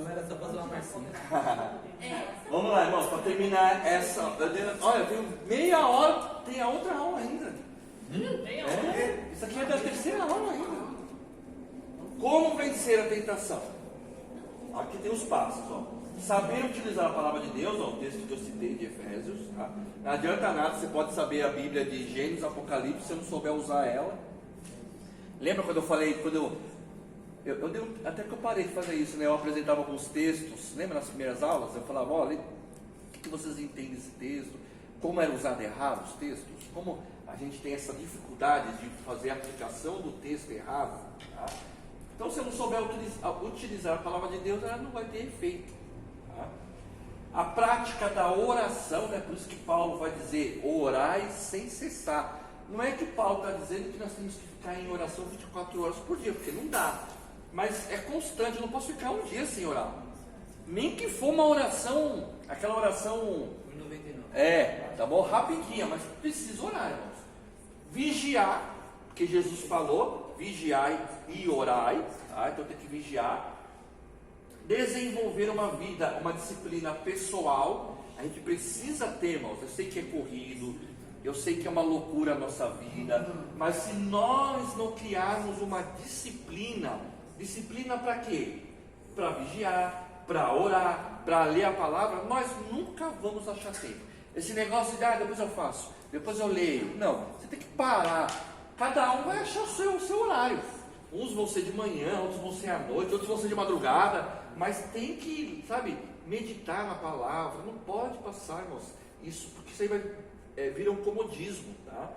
Não era só fazer uma marcinha. Vamos lá, irmãos, para terminar essa. Olha, eu tenho meia hora, tem a outra aula ainda. Isso aqui é da terceira aula ainda. Como vencer a tentação? Aqui tem os passos, ó. Saber utilizar a palavra de Deus, ó, o texto que eu citei de Efésios, tá? Não adianta nada, você pode saber a Bíblia de Gênesis, Apocalipse, se você não souber usar ela. Lembra quando eu falei, até que eu parei de fazer isso, né? Eu apresentava alguns textos, lembra nas primeiras aulas? Eu falava, olha, o que vocês entendem desse texto? Como era usado errado os textos? Como a gente tem essa dificuldade de fazer a aplicação do texto errado, tá? Então, se eu não souber utilizar a palavra de Deus, ela não vai ter efeito. Tá? A prática da oração, né? Por isso que Paulo vai dizer, orai sem cessar. Não é que Paulo está dizendo que nós temos que ficar em oração 24 horas por dia, porque não dá. Mas é constante, eu não posso ficar um dia sem orar. Nem que for uma oração, aquela oração... 99. Tá bom? Rapidinha, mas precisa orar, irmãos. Vigiar, porque Jesus falou, vigiai e orai, tá? Então tem que vigiar. Desenvolver uma vida, uma disciplina pessoal. A gente precisa ter, irmãos. Eu sei que é corrido, eu sei que é uma loucura a nossa vida, mas se nós não criarmos uma disciplina para quê? Para vigiar, para orar, para ler a palavra, nós nunca vamos achar tempo. Esse negócio de, depois eu faço, depois eu leio. Não, você tem que parar. Cada um vai achar o seu horário. Uns vão ser de manhã, outros vão ser à noite, outros vão ser de madrugada, mas tem que, meditar na palavra. Não pode passar, irmãos, isso, porque isso aí vai vira um comodismo, tá?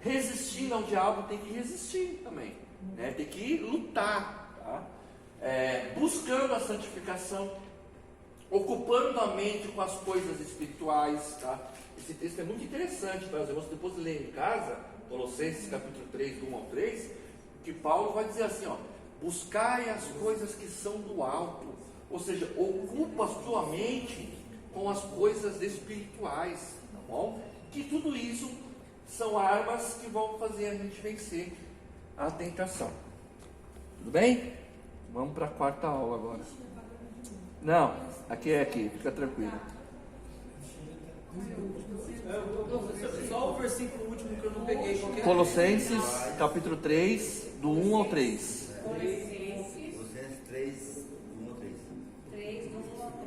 Resistindo ao diabo, tem que resistir também, né? Tem que lutar, tá? Buscando a santificação, ocupando a mente com as coisas espirituais, tá? Esse texto é muito interessante, tá? Você depois ler em casa, Colossenses capítulo 3, do 1 ao 3, que Paulo vai dizer assim, ó, buscai as coisas que são do alto, ou seja, ocupa a sua mente com as coisas espirituais, tá bom? Que tudo isso são armas que vão fazer a gente vencer a tentação. Tudo bem? Vamos para a quarta aula agora. Não, aqui, fica tranquilo. Só o versículo último que eu não peguei. Colossenses, capítulo 3, do 1 ao 3. Colossenses 3, 1 ao 3. 3, do 1 ao 3.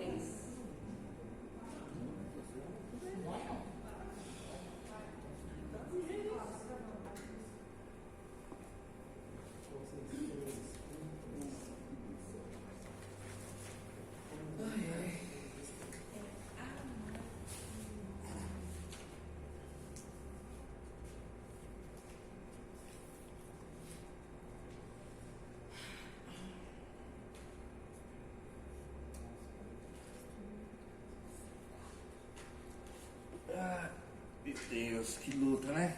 Meu Deus, que luta, né?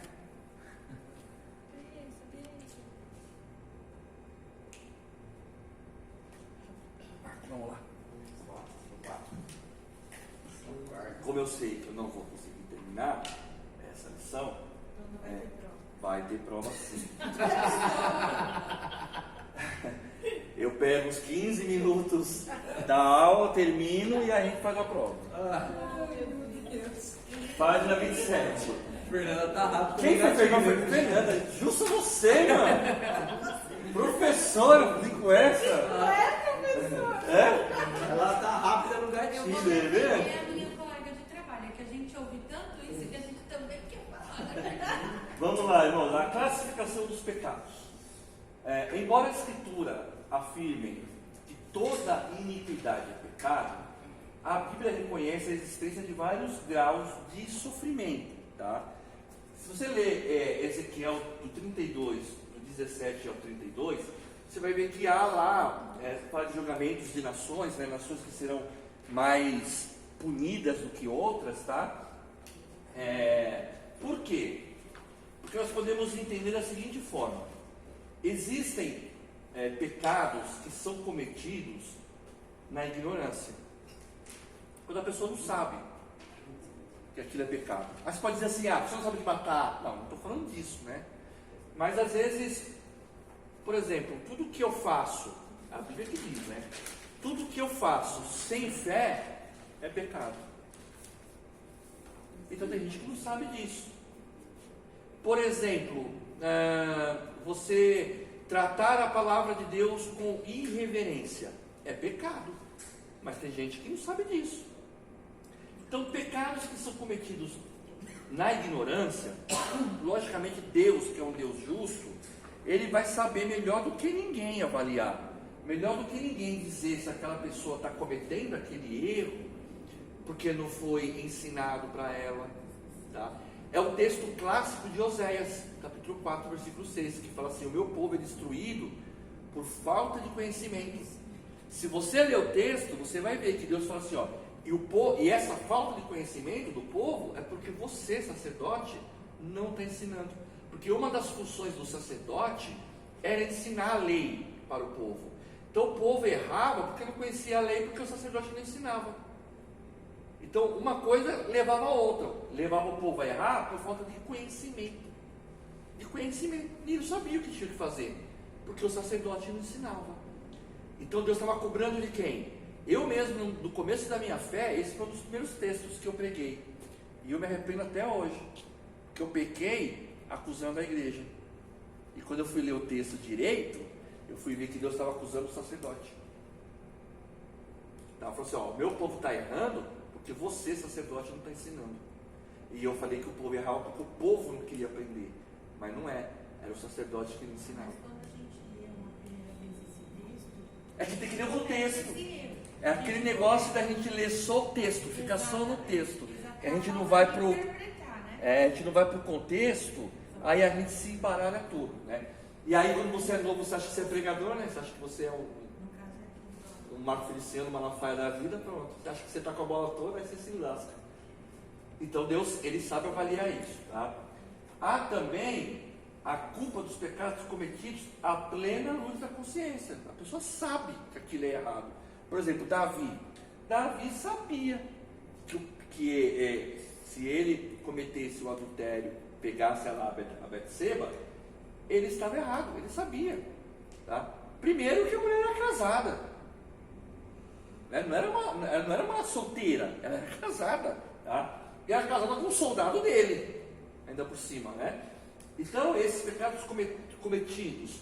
Vamos lá. Como eu sei que eu não vou conseguir terminar essa lição, vai ter prova sim. Eu pego os 15 minutos da aula, termino e a gente faz a prova. Página 27. Fernanda tá rápido. Quem foi pegar? Foi Fernanda. Justo você, mano. Professora, com essa. Ela tá rápida no gatilho. Você vê? É a minha colega de trabalho, é que a gente ouve tanto isso que a gente também quer falar, na verdade. Vamos lá, irmãos. A classificação dos pecados. Embora a Escritura afirme que toda iniquidade é pecado, a Bíblia reconhece a existência de vários graus de sofrimento, tá? Se você ler Ezequiel do 32, do 17 ao 32, você vai ver que há lá, fala de julgamentos de nações, né, nações que serão mais punidas do que outras, tá? Por quê? Porque nós podemos entender da seguinte forma: existem pecados que são cometidos na ignorância, quando a pessoa não sabe que aquilo é pecado. Aí você pode dizer assim, a pessoa não sabe de matar. Não estou falando disso, né? Mas às vezes, por exemplo, tudo que eu faço, a Bíblia que diz, né? Tudo que que eu faço sem fé é pecado. Então tem gente que não sabe disso. Por exemplo, você tratar a palavra de Deus com irreverência é pecado, mas tem gente que não sabe disso. Então, pecados que são cometidos na ignorância, logicamente Deus, que é um Deus justo, Ele vai saber melhor do que ninguém avaliar, melhor do que ninguém dizer se aquela pessoa está cometendo aquele erro, porque não foi ensinado para ela, tá? É o texto clássico de Oséias, capítulo 4, versículo 6, que fala assim: o meu povo é destruído por falta de conhecimento. Se você ler o texto, você vai ver que Deus fala assim, ó, e essa falta de conhecimento do povo é porque você, sacerdote, não está ensinando. Porque uma das funções do sacerdote era ensinar a lei para o povo. Então o povo errava porque não conhecia a lei, porque o sacerdote não ensinava. Então uma coisa levava a outra, levava o povo a errar por falta de conhecimento. E não sabia o que tinha que fazer, porque o sacerdote não ensinava. Então Deus estava cobrando de quem? Eu mesmo, no começo da minha fé, esse foi um dos primeiros textos que eu preguei. E eu me arrependo até hoje, porque eu pequei acusando a igreja. E quando eu fui ler o texto direito, eu fui ver que Deus estava acusando o sacerdote. Então, falou assim, ó, o meu povo está errando porque você, sacerdote, não está ensinando. E eu falei que o povo errava porque o povo não queria aprender. Mas não é, era o sacerdote que não ensinava. Mas quando a gente lê uma primeira vez esse texto, É que tem que ler o contexto. esse erro. É aquele negócio da gente ler só o texto, ficar só no texto. Exatamente. Que a gente não vai pro, Interpretar, né? a gente não vai pro contexto, aí a gente se embaralha tudo, né? E aí quando você é novo, você acha que você é pregador, né? Você acha que você é No caso aqui, um Marco Feliciano, uma Malafaia da vida, pronto. Você acha que você está com a bola toda, aí você se lasca. Então Deus, Ele sabe avaliar isso, tá? Há também a culpa dos pecados cometidos à plena luz da consciência. A pessoa sabe que aquilo é errado. Por exemplo, Davi sabia que se ele cometesse o adultério, pegasse a Betseba, ele estava errado, ele sabia, tá? Primeiro que a mulher era casada, né? Não era uma solteira, ela era casada, tá? E era casada com um soldado dele, ainda por cima, né? Então, esses pecados cometidos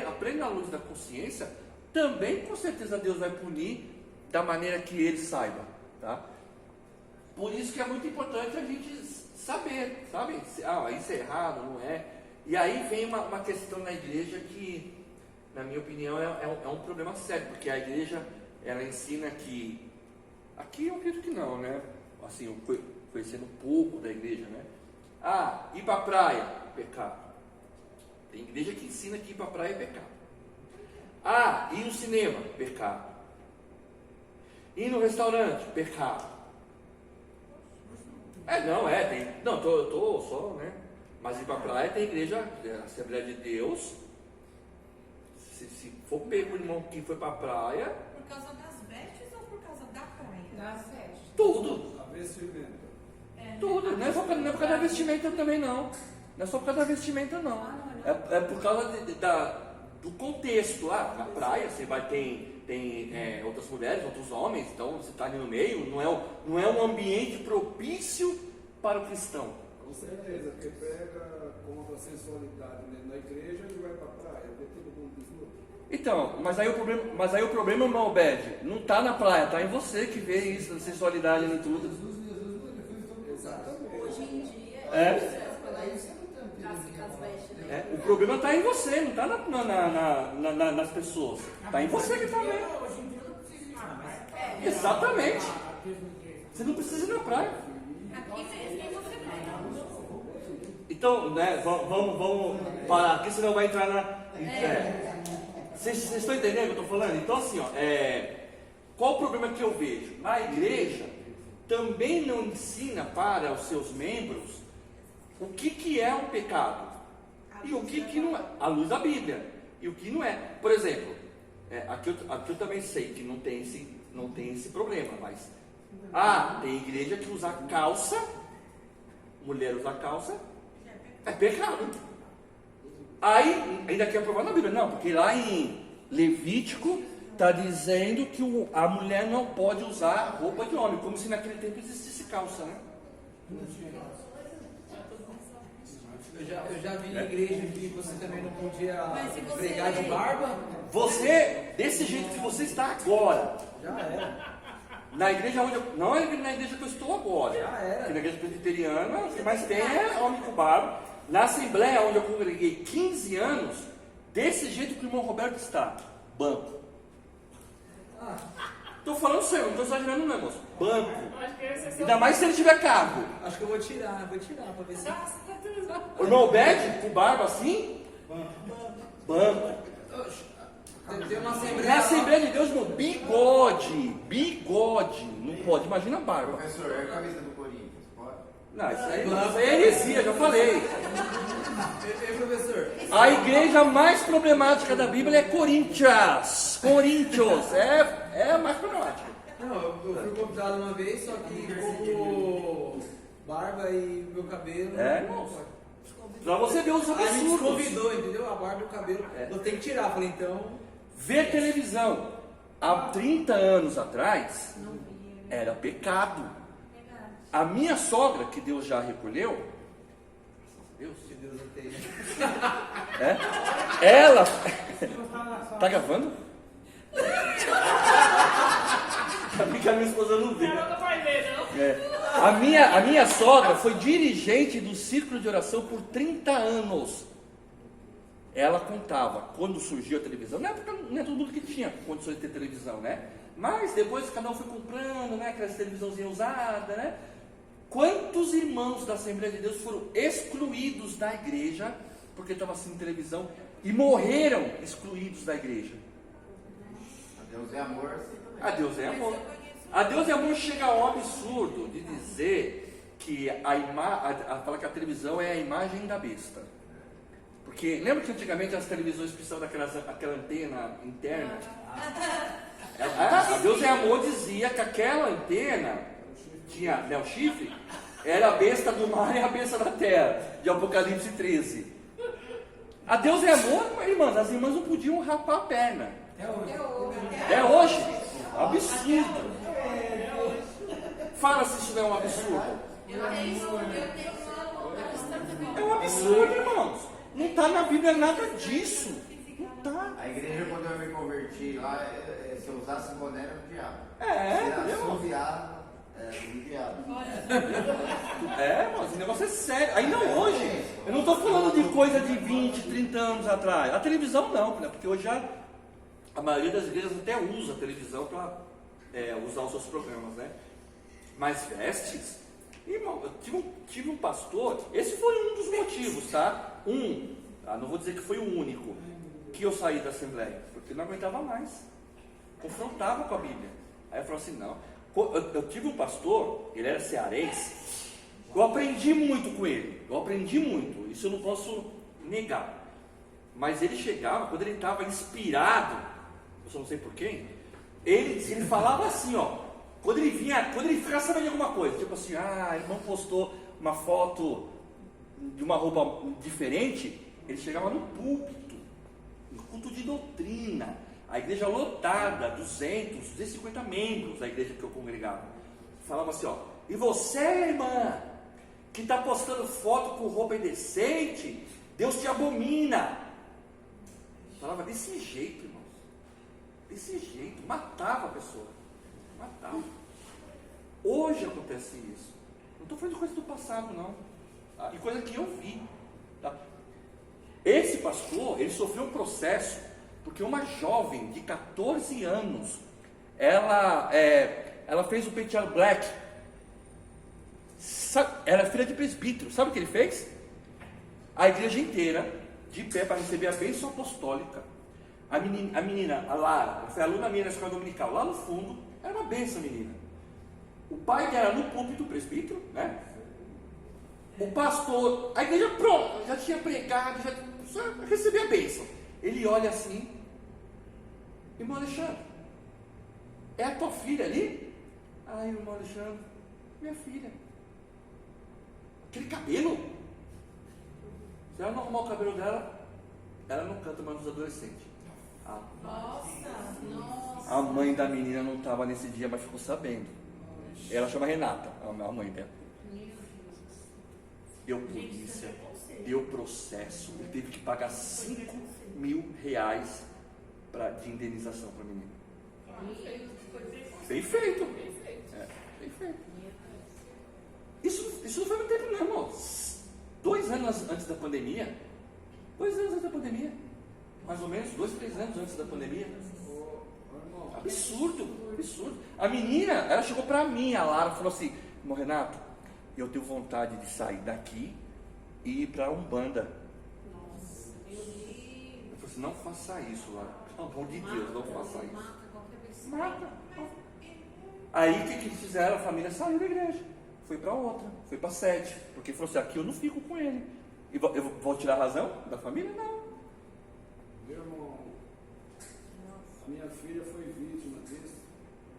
à plena luz da consciência, também com certeza Deus vai punir da maneira que Ele saiba, tá? Por isso que é muito importante a gente saber, sabe? Isso é errado, não é? E aí vem uma questão na igreja que, na minha opinião, é um problema sério, porque a igreja, ela ensina que, aqui eu acredito que não, né? Assim, eu conhecendo um pouco da igreja, né? Ir para a praia, pecado. Tem igreja que ensina que ir para a praia é pecado. Ir no cinema, pecado. Ir no restaurante, pecado. Eu tô só, né? Mas ir para a praia tem igreja, Assembleia de Deus. Se for pego o irmão que foi para a praia, por causa das vestes ou por causa da praia? Das festas. tudo. A vestimenta. Tudo, não é por causa da vestimenta também não. Não é só por causa da vestimenta não. É por causa do contexto. Na praia você vai tem outras mulheres, outros homens, então você está ali no meio, não é um ambiente propício para o cristão. Com certeza, porque pega contra a sensualidade na igreja e vai para a praia, vê todo mundo desnudo. Então, mas aí o problema, irmão Obed, não está na praia, está em você que vê isso, a sensualidade em tudo. Exatamente. Hoje em dia, É. O problema está em você, não está nas pessoas. Está em você que está vendo. hoje em dia não precisa ir na praia. Exatamente. Você não precisa ir na praia. Aqui mesmo você pega. Então, né, vamos parar aqui, senão vai entrar na. Vocês estão entendendo o que eu estou falando? Então, assim, qual o problema que eu vejo? A igreja também não ensina para os seus membros o que é um pecado e o que não é, à luz da Bíblia, e o que não é. Por exemplo, aqui eu também sei que não tem esse problema, mas tem igreja que usa calça, mulher usa calça, é pecado. Aí, ainda quer provar na Bíblia, não, porque lá em Levítico está dizendo que a mulher não pode usar roupa de homem, como se naquele tempo existisse calça, né? Eu já vi em igreja que você também não podia Mas se você pregar de barba. Você, desse jeito que você está agora, Já era. na igreja onde eu, não é na igreja que eu estou agora, Já era. que na igreja presbiteriana, o que mais tem é homem com barba. Na assembleia onde eu congreguei 15 anos, desse jeito que o irmão Roberto está, banco. Estou falando sério, não estou exagerando não, moço. Banco. Ainda mais se ele tiver cargo. Acho que eu vou tirar pra ver se. O irmão Obed, com barba assim, banco. Tem uma assembleia. Na Assembleia de Deus, irmão, bigode. Não pode, imagina a barba. Professor, é a camisa do Corinthians, pode? Não, isso aí é heresia, já falei. Ei, professor. A igreja mais problemática da Bíblia é Coríntios. É a mais problemática. Não, eu fui convidado uma vez, só que como barba e meu cabelo. É, não irmão. pode. Pra você ver os Aí me absurdos. convidou, entendeu? A barba e o cabelo. Eu tenho que tirar. Falei, então. Ver televisão há 30 anos atrás Não via. era pecado. Verdade. A minha sogra, que Deus já recolheu, Deus, Que Deus eu tenho. ela. Tá gravando? Sabe que a minha esposa não vê. Não vai ver, não. A minha sogra foi dirigente do círculo de oração por 30 anos. Ela contava, quando surgiu a televisão, não é todo mundo que tinha condições de ter televisão, né? Mas depois cada um foi comprando, né? Aquelas televisãozinhas usadas, né? Quantos irmãos da Assembleia de Deus foram excluídos da igreja porque estavam sem televisão e morreram excluídos da igreja? A Deus é amor, assim também. A Deus é Mas amor. eu conheço. A Deus é amor chega ao absurdo de dizer que fala que a televisão é a imagem da besta. Porque lembra que antigamente as televisões precisavam daquela antena interna? A Deus é amor dizia que aquela antena tinha, né, o chifre, era a besta do mar e a besta da terra, de Apocalipse 13. A Deus é amor, irmãs, as irmãs não podiam rapar a perna. É hoje. Absurdo. Fala se isso não é um absurdo. Eu tenho uma bastante. É um absurdo, irmãos. Não está na Bíblia nada disso. Não está. A igreja, quando eu me converti lá, se eu usasse boné, era o diabo. É, Se entendeu? assoviar, era o diabo. Mas o negócio é sério. Ainda hoje. Eu não estou falando de coisa de 20, 30 anos atrás. A televisão não, né? Porque hoje a maioria das igrejas até usa a televisão para usar os seus programas, né? Mas vestes, irmão, eu tive um pastor, esse foi um dos motivos, tá? Não vou dizer que foi o único, que eu saí da Assembleia, porque não aguentava mais, confrontava com a Bíblia. Aí eu falei assim, não, eu tive um pastor, ele era cearense, eu aprendi muito com ele, isso eu não posso negar, mas ele chegava, quando ele estava inspirado, eu só não sei por quem, ele falava assim, ó, quando ele ficava sabendo de alguma coisa, tipo assim, irmão postou uma foto de uma roupa diferente, ele chegava no púlpito, no culto de doutrina, a igreja lotada, 250 membros da igreja que eu congregava, falava assim, ó, e você, irmã, que está postando foto com roupa indecente, Deus te abomina. Falava desse jeito, irmãos, desse jeito, matava a pessoa, matava. Hoje acontece isso, não estou falando de coisa do passado não, tá? E coisa que eu vi, tá? Esse pastor, ele sofreu um processo, porque uma jovem de 14 anos, ela fez o penteado black, era filha de presbítero, sabe o que ele fez? A igreja inteira, de pé para receber a bênção apostólica, a menina, a Lara, foi aluna minha na escola dominical, lá no fundo, era uma bênção a menina, o pai dela no púlpito, presbítero, né? O pastor, a igreja pronto, já tinha pregado, já recebia a bênção. Ele olha assim, irmão Alexandre, é a tua filha ali? Irmão Alexandre, minha filha. Aquele cabelo? Se ela não arrumar o cabelo dela, ela não canta mais nos adolescentes. Nossa. A mãe da menina não estava nesse dia, mas ficou sabendo. Ela chama Renata, a mãe dela. Deu polícia, deu processo, ele teve que pagar R$5.000 de indenização para a menina. Bem feito. É, bem feito. Isso não foi muito tempo, não, irmão. 2 anos antes da pandemia. 2 anos antes da pandemia. Mais ou menos, 2, 3 anos antes da pandemia. Absurdo, absurdo. A menina, ela chegou pra mim, a Lara, falou assim: irmão Renato, eu tenho vontade de sair daqui e ir pra Umbanda. Eu falei assim: não faça isso, Lara. Pelo amor de Deus, não faça isso. Mata. Aí o que fizeram? A família saiu da igreja. Foi pra outra, foi pra sede. Porque falou assim: aqui eu não fico com ele. E eu vou tirar a razão da família? Não. Meu irmão, a minha filha foi vítima disso,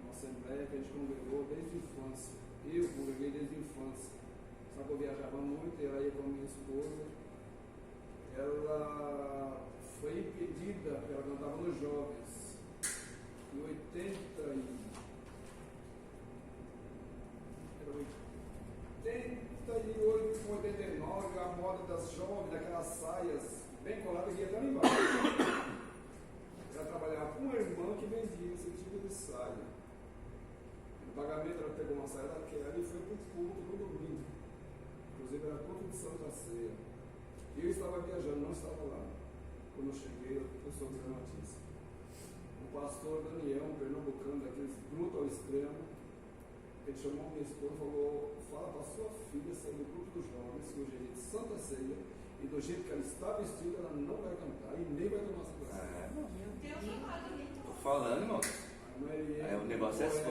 numa assembleia que a gente congregou desde a infância. Eu congreguei desde a infância. Sabe que eu viajava muito, ela ia com a minha esposa. Ela foi impedida, porque ela cantava nos jovens. Em 88, 89, a moda das jovens, daquelas saias bem coladas que ia até lá embaixo. Ela trabalhava com uma irmã que vendia esse tipo de saia. No pagamento ela pegou uma saia daquela e foi para o culto no domingo. Inclusive era culto de Santa Ceia. E eu estava viajando, não estava lá. Quando eu cheguei, eu soube a notícia. O pastor Daniel, um pernambucano daqueles bruto ao extremo, ele chamou minha esposa e falou: fala para sua filha sair do grupo dos jovens, que hoje é dia de Santa Ceia, e do jeito que ela está vestida, ela não vai cantar e nem vai tomar essa coisa. Tô falando, irmão. O negócio é assim.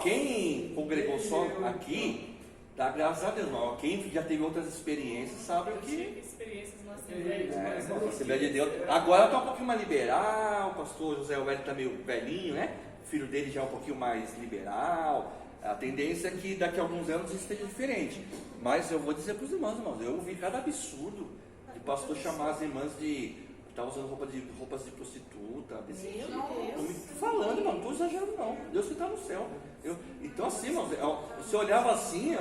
Quem congregou só aqui, dá graças a Deus, irmão. Quem já teve outras experiências sabe o que. Experiências na Assembleia. A Assembleia de Deus. Agora está um pouquinho mais liberal, o pastor José Alberto está meio velhinho, né? O filho dele já é um pouquinho mais liberal. A tendência é que daqui a alguns anos isso esteja diferente. Mas eu vou dizer para os irmãos, eu vi cada absurdo de pastor chamar as irmãs de estar usando roupas de prostituta, desse tipo. Estou me falando, irmão, não estou exagerando não. Deus que está no céu. Então assim, irmão, você olhava assim,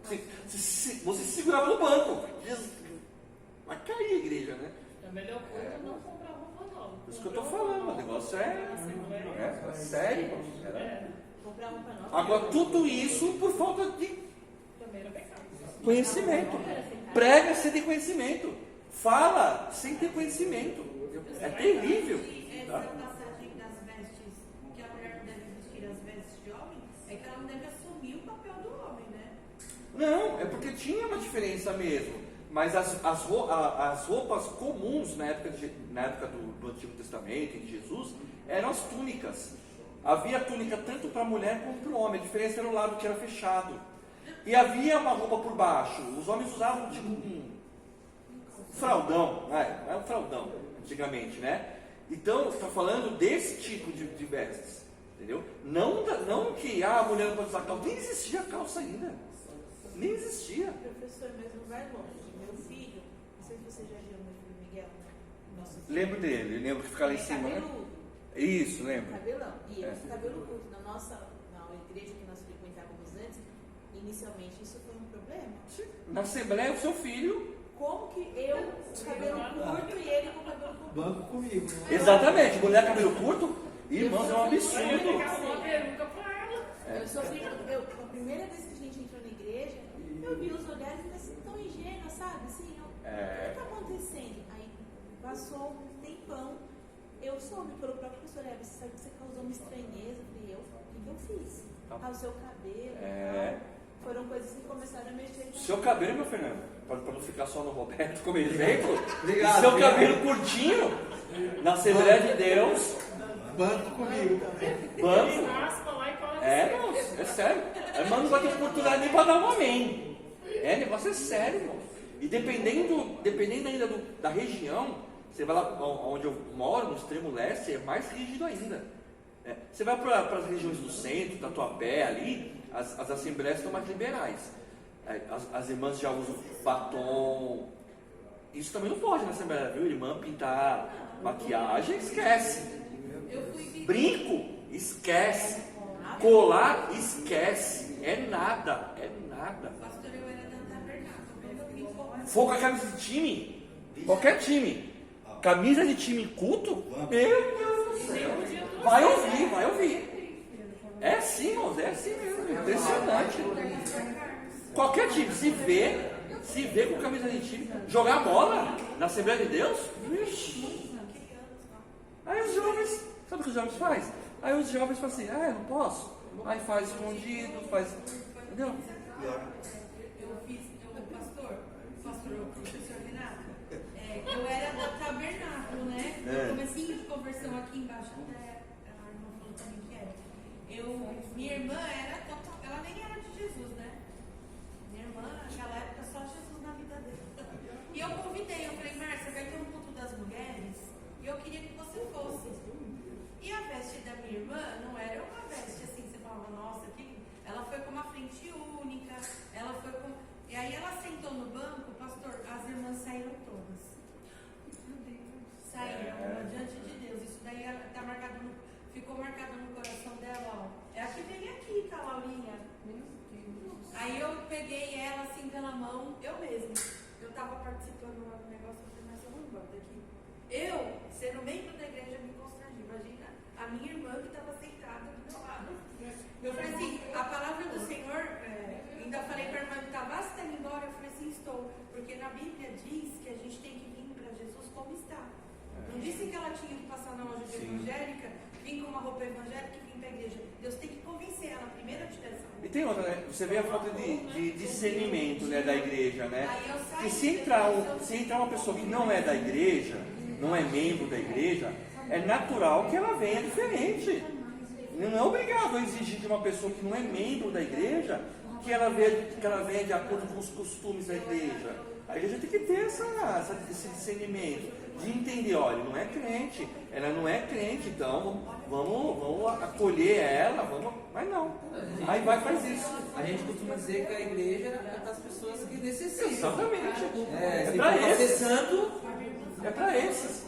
você se segurava no banco. Vai cair a igreja, né? A melhor coisa é não comprar roupa nova. Isso que eu estou falando, o negócio é sério, irmão. Comprar roupa nova. Agora, tudo isso por falta de Também era pecado. conhecimento. Prega sem ter conhecimento. Fala sem ter conhecimento. É terrível. Essa passagem das vestes, que a mulher não deve vestir as vestes de homem, é que ela não deve assumir o papel do homem, né? Não, é porque tinha uma diferença mesmo. Mas as roupas comuns na época do Antigo Testamento e de Jesus eram as túnicas. Havia túnica tanto para a mulher como para o homem. A diferença era o lado que era fechado. E havia uma roupa por baixo. Os homens usavam tipo um fraldão. É um fraldão, antigamente, né? Então, está falando desse tipo de vestes. Entendeu? Não que a mulher não pode usar calça. Nem existia calça ainda. Nem existia. Professor, mas não vai longe. Meu filho, não sei se você já viu meu filho Miguel. Nosso filho. Lembro dele, lembro que fica lá em cima, né? Cabeludo. Isso, lembro. Cabelão. E ele com cabelo curto. Na igreja que nós frequentávamos antes, inicialmente isso foi um problema. Na Assembleia, o seu filho. Como que eu com cabelo curto e ele com cabelo curto? Banco comigo, né? Exatamente, mulher cabelo curto, irmãos, é um absurdo. Uma peruca pra ela. Eu sofri, a primeira vez que a gente entrou na igreja, eu vi os olhares assim, tão ingênuos, sabe? Assim, o que está acontecendo? Aí passou um tempão, eu soube pelo próprio professor, você sabe que você causou uma estranheza. Eu falei, o que eu fiz? O seu cabelo e tal. Foram coisas que começaram a mexer. Seu cabelo, meu Fernando, para não ficar só no Roberto como exemplo, Obrigado, seu obrigado. cabelo curtinho, na Assembleia de Deus, Banco comigo. banco. Raspa lá e cola. Não, é sério. A irmã não vai ter oportunidade nem para dar um amém. Negócio é sério, irmão. E dependendo ainda da região, você vai lá onde eu moro, no extremo leste, é mais rígido ainda. Você vai para as regiões do centro, Tatuapé, ali, as assembleias estão mais liberais. As irmãs já usam batom. Isso também não pode na assembleia, viu? Irmã pintar maquiagem, esquece. Eu fui Brinco, esquece. Colar, esquece. É nada, é nada. Pastor, eu era da tabernáculo. Eu fui For com a camisa de time, qualquer time, camisa de time em culto, meu Deus do céu. Vai ouvir, vai ouvir. É assim, irmãos, é assim mesmo. É impressionante. Qualquer time, se vê com camisa de time, jogar bola na Assembleia de Deus, vixe. Aí os jovens, sabe o que os jovens fazem? Aí os jovens falam assim, eu não posso. Aí faz escondido, faz. Entendeu? Pastor, professor Renato, eu era da tabernáculo, né? No comecinho de conversão aqui embaixo, até a irmã falou também que era. Minha irmã ela nem era de Jesus, né? Minha irmã, naquela época, só Jesus na vida dela. E eu convidei, eu falei, Márcia, vai ter um culto das mulheres e eu queria que você fosse. E a veste da minha irmã não era uma veste assim, você falava, nossa, ela foi com uma frente única, ela foi com. E aí ela sentou no banco, pastor, as irmãs saíram todas. Saíram, diante de Deus. Isso daí tá marcado ficou marcado no coração dela, ó. É a que vem aqui, tá, Laurinha? Aí eu peguei ela assim pela mão, eu mesma. Eu tava participando do negócio, eu falei, mas eu vou embora daqui. Eu, sendo membro da igreja, me constrangi. Imagina a minha irmã que estava sentada do meu lado. Eu falei assim, a palavra do Senhor, ainda falei para a irmã que estava, você está indo embora? Eu falei assim, estou. Porque na Bíblia diz que a gente tem que vir para Jesus como está. Não disse que ela tinha que passar na loja evangélica, vir com uma roupa evangélica e vir para a igreja. Deus tem que convencer ela, primeiro a tirar essa roupa. E tem outra, né? Você vê a falta de discernimento, né, da igreja, né? Aí eu saí, Porque se entrar uma pessoa que não é da igreja, não é membro da igreja, é natural que ela venha diferente. Não é obrigado a exigir de uma pessoa que não é membro da igreja que ela venha de acordo com os costumes da igreja. A igreja tem que ter esse discernimento de entender, olha, não é crente, ela não é crente, então vamos acolher ela, mas não. Aí vai e faz isso. A gente costuma dizer que a igreja é para as pessoas que necessitam. Exatamente. Se para for ser esses. santo, É para esses.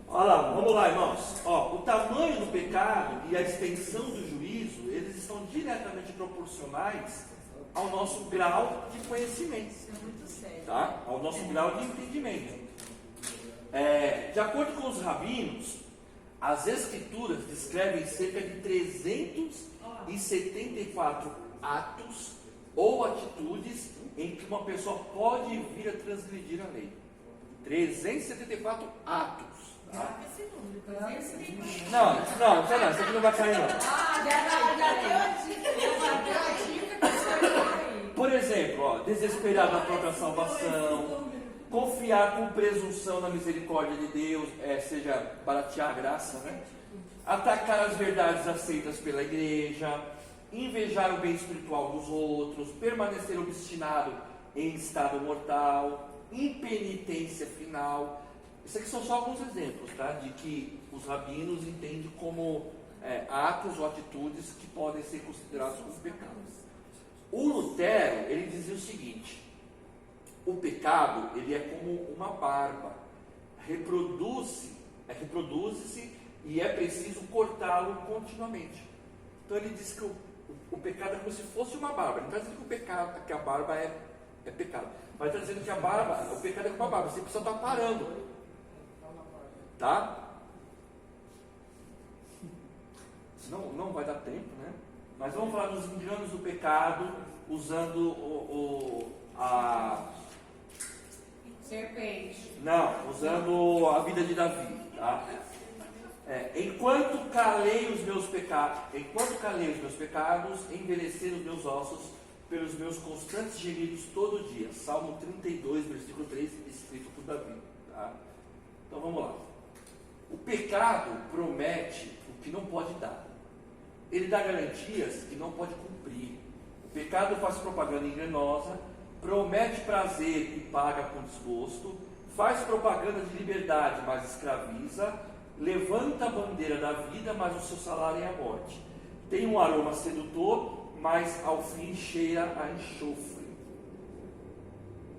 Olha lá, vamos lá, irmãos. O tamanho do pecado e a extensão do juízo, eles estão diretamente proporcionais ao nosso grau de conhecimento, tá? Ao nosso grau de entendimento. De acordo com os rabinos, as escrituras descrevem cerca de 374 atos ou atitudes em que uma pessoa pode vir a transgredir a lei. 374 atos. Tá? Não, isso aqui não vai cair não. Por exemplo, desesperar da própria salvação, confiar com presunção na misericórdia de Deus, seja baratear a graça, né? Atacar as verdades aceitas pela igreja, invejar o bem espiritual dos outros, permanecer obstinado em estado mortal, impenitência final. Isso aqui são só alguns exemplos, tá? De que os rabinos entendem como atos ou atitudes que podem ser considerados como pecados. O Lutero, ele dizia o seguinte: o pecado, ele é como uma barba, reproduz-se e é preciso cortá-lo continuamente. Então ele diz que o pecado é como se fosse uma barba. Ele não está dizendo que a barba é pecado, mas está dizendo que o pecado é como uma barba, você precisa estar parando. Tá? Senão não vai dar tempo, né? Mas vamos falar dos enganos do pecado usando a serpente. Não, usando a vida de Davi, tá? Enquanto calei os meus pecados, envelheceram os meus ossos pelos meus constantes gemidos todo dia. Salmo 32, versículo 3, escrito por Davi, tá? Então vamos lá. O pecado promete o que não pode dar. Ele dá garantias que não pode cumprir. O pecado faz propaganda enganosa, promete prazer e paga com desgosto, faz propaganda de liberdade, mas escraviza, levanta a bandeira da vida, mas o seu salário é a morte. Tem um aroma sedutor, mas ao fim cheira a enxofre.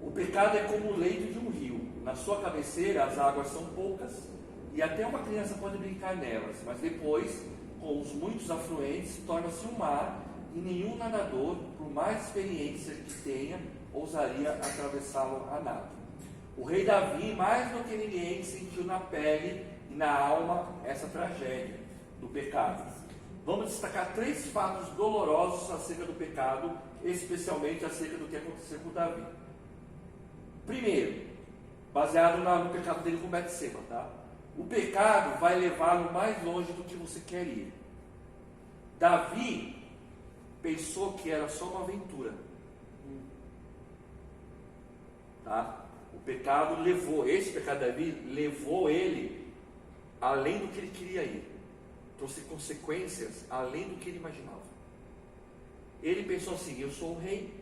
O pecado é como o leito de um rio. Na sua cabeceira as águas são poucas, e e até uma criança pode brincar nelas, mas depois, com os muitos afluentes, torna-se um mar e nenhum nadador, por mais experiência que tenha, ousaria atravessá-lo a nado. O rei Davi, mais do que ninguém, sentiu na pele e na alma essa tragédia do pecado. Vamos destacar 3 fatos dolorosos acerca do pecado, especialmente acerca do que aconteceu com Davi. Primeiro, baseado no pecado dele com Betseba, tá? O pecado vai levá-lo mais longe do que você quer ir. Davi pensou que era só uma aventura, tá? O pecado esse pecado de Davi levou ele além do que ele queria ir, trouxe consequências além do que ele imaginava. Ele pensou assim: eu sou um rei,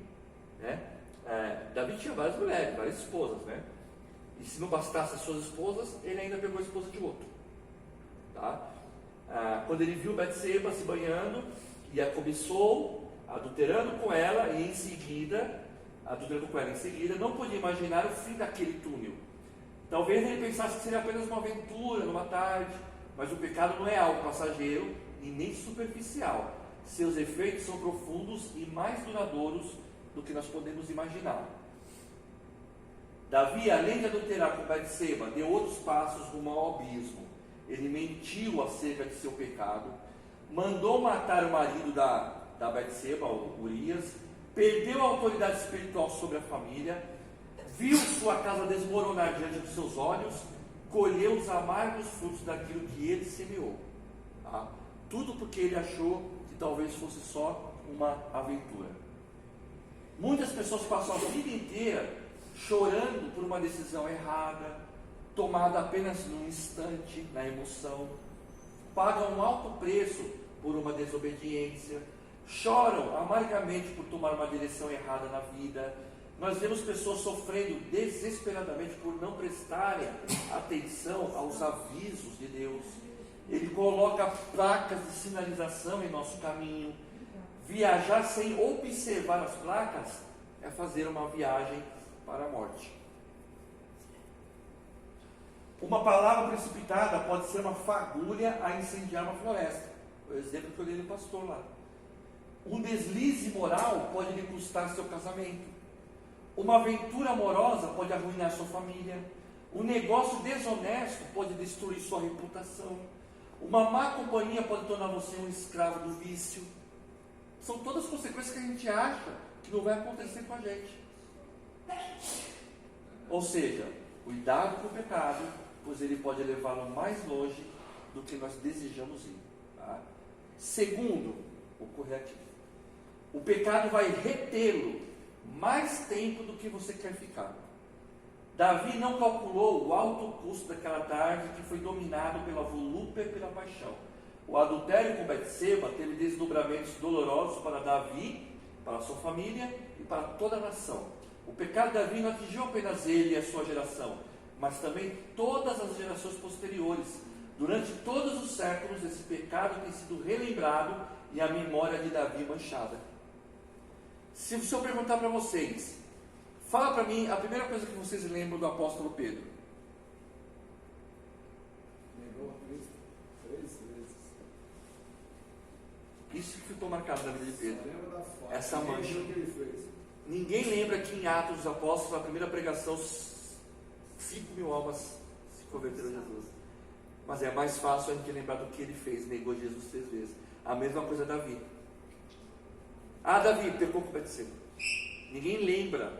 né? Davi tinha várias mulheres, várias esposas, né? E se não bastasse as suas esposas, ele ainda pegou a esposa de outro, tá? Quando ele viu Betseba se banhando, e a cobiçou, adulterando com ela, e em seguida, não podia imaginar o fim daquele túnel. Talvez ele pensasse que seria apenas uma aventura, numa tarde, mas o pecado não é algo passageiro e nem superficial. Seus efeitos são profundos e mais duradouros do que nós podemos imaginar. Davi, além de adulterar com Betseba, deu outros passos rumo ao abismo. Ele mentiu acerca de seu pecado, mandou matar o marido da Betseba, o Urias, perdeu a autoridade espiritual sobre a família, viu sua casa desmoronar diante dos seus olhos, colheu os amargos frutos daquilo que ele semeou. Tá? Tudo porque ele achou que talvez fosse só uma aventura. Muitas pessoas passam a vida inteira chorando por uma decisão errada, tomada apenas num instante, na emoção, pagam um alto preço por uma desobediência, choram amargamente por tomar uma direção errada na vida. Nós vemos pessoas sofrendo desesperadamente por não prestarem atenção aos avisos de Deus. Ele coloca placas de sinalização em nosso caminho. Viajar sem observar as placas é fazer uma viagem para a morte. Uma palavra precipitada pode ser uma fagulha a incendiar uma floresta. O exemplo que eu dei do pastor lá. Um deslize moral pode lhe custar seu casamento. Uma aventura amorosa pode arruinar sua família. Um negócio desonesto pode destruir sua reputação. Uma má companhia pode tornar você um escravo do vício. São todas consequências que a gente acha que não vai acontecer com a gente. Ou seja, cuidado com o pecado, pois ele pode levá-lo mais longe do que nós desejamos ir. Tá? Segundo, vou correr aqui. O pecado vai retê-lo mais tempo do que você quer ficar. Davi não calculou o alto custo daquela tarde que foi dominado pela volúpia e pela paixão. O adultério com Betseba teve desdobramentos dolorosos para Davi, para sua família e para toda a nação. O pecado de Davi não atingiu apenas ele e a sua geração, mas também todas as gerações posteriores. Durante todos os séculos, esse pecado tem sido relembrado e a memória de Davi manchada. Se eu perguntar para vocês, fala para mim a primeira coisa que vocês lembram do apóstolo Pedro. Negou três vezes. Isso que ficou marcado na vida de Pedro. Lembra da faca. Essa mancha. Lembra o que ele fez. Ninguém lembra que em Atos dos Apóstolos, na primeira pregação, 5.000 almas se converteram a Jesus. Mas é mais fácil a gente lembrar do que ele fez, negou Jesus 3 vezes. A mesma coisa Davi. Davi pecou com Betseba. Ninguém lembra,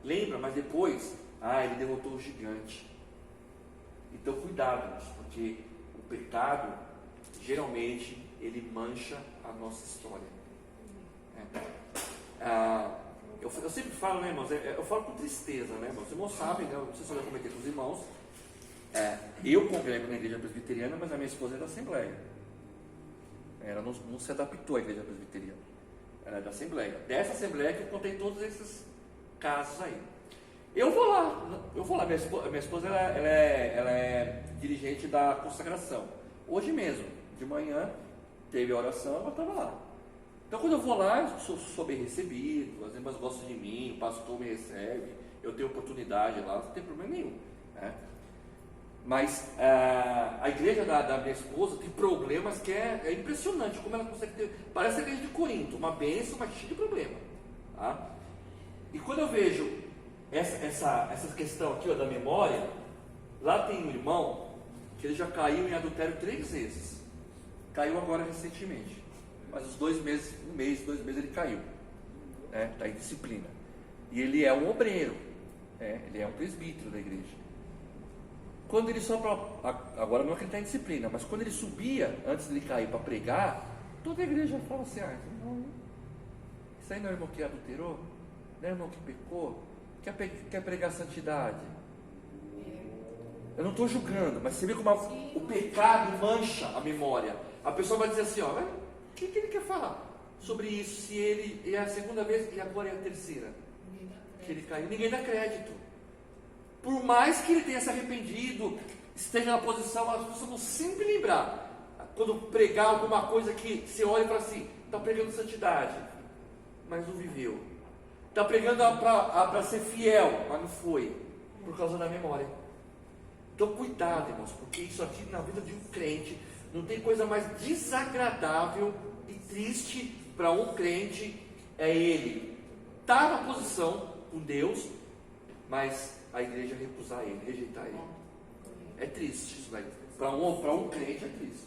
lembra, mas depois, ele derrotou o gigante. Então cuidado, porque o pecado, geralmente, ele mancha a nossa história. Eu sempre falo, né, irmãos? Eu falo com tristeza, né, irmãos? Os irmãos sabem, né? Eu não sei se eu já comentei com os irmãos. Eu congrego na igreja presbiteriana, mas a minha esposa é da Assembleia. Ela não se adaptou à igreja presbiteriana. Ela é da Assembleia. Dessa Assembleia que eu contei todos esses casos aí. Eu vou lá. Minha esposa ela é dirigente da consagração. Hoje mesmo, de manhã, teve a oração, ela estava lá. Então, quando eu vou lá, eu sou bem recebido, as irmãs gostam de mim, o pastor me recebe, eu tenho oportunidade lá, não tem problema nenhum. Né? Mas a igreja da minha esposa tem problemas que é impressionante como ela consegue ter. Parece a igreja de Corinto, uma bênção, mas cheia de problema. Tá? E quando eu vejo essa questão aqui, ó, da memória, lá tem um irmão que ele já caiu em adultério 3 vezes. Caiu agora recentemente. Mas uns 2 meses, 1 mês, 2 meses ele caiu. Está em disciplina. E ele é um obreiro. Ele é um presbítero da igreja. Quando ele agora não é que ele está em disciplina, mas quando ele subia, antes de ele cair para pregar, toda a igreja falava assim, não, isso aí não é irmão que adulterou? Não é irmão que pecou? Quer pregar santidade? Eu não estou julgando, mas você vê como o pecado mancha a memória. A pessoa vai dizer assim, o que ele quer falar sobre isso, se ele é a 2ª vez e agora é a 3ª que ele caiu? Ninguém dá crédito. Por mais que ele tenha se arrependido, esteja na posição, nós precisamos sempre lembrar, quando pregar alguma coisa que você olha e fala assim, está pregando santidade, mas não viveu. Está pregando para ser fiel, mas não foi, por causa da memória. Então cuidado, irmãos, porque isso aqui na vida de um crente, não tem coisa mais desagradável e triste para um crente, é ele estar na posição com Deus, mas a igreja recusar ele, rejeitar ele. É triste isso daí. Para um crente é triste.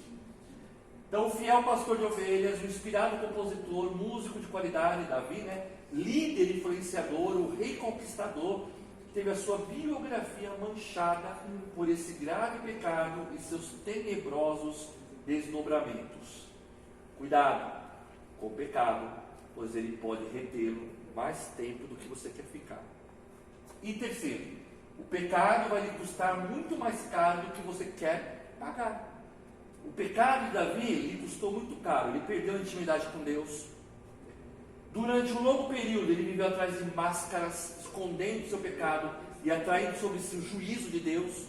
Então, o fiel pastor de ovelhas, o inspirado compositor, músico de qualidade, Davi, líder influenciador, o rei conquistador, teve a sua biografia manchada por esse grave pecado e seus tenebrosos desdobramentos. Cuidado com o pecado, pois ele pode retê-lo mais tempo do que você quer ficar. E terceiro, o pecado vai lhe custar muito mais caro do que você quer pagar. O pecado de Davi lhe custou muito caro. Ele perdeu a intimidade com Deus. Durante um longo período ele viveu atrás de máscaras, escondendo o seu pecado e atraindo sobre si o juízo de Deus,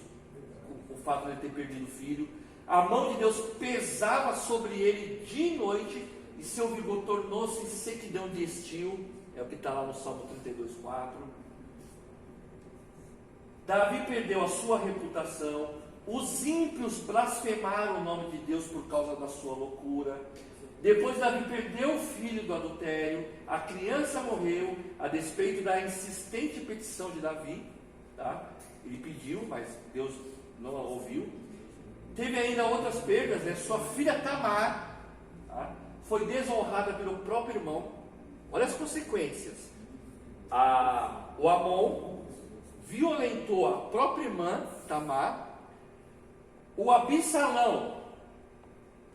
o fato de ele ter perdido o filho. A mão de Deus pesava sobre ele dia e noite e seu vigor tornou-se sequidão de estio. É o que está lá no Salmo 32:4. Davi perdeu a sua reputação, os ímpios blasfemaram o nome de Deus por causa da sua loucura. Depois Davi perdeu o filho do adultério, a criança morreu, a despeito da insistente petição de Davi, tá? Ele pediu, mas Deus não a ouviu. Teve ainda outras perdas, sua filha Tamar, tá? Foi desonrada pelo próprio irmão. Olha as consequências. O Amon violentou a própria irmã, Tamar. O Absalão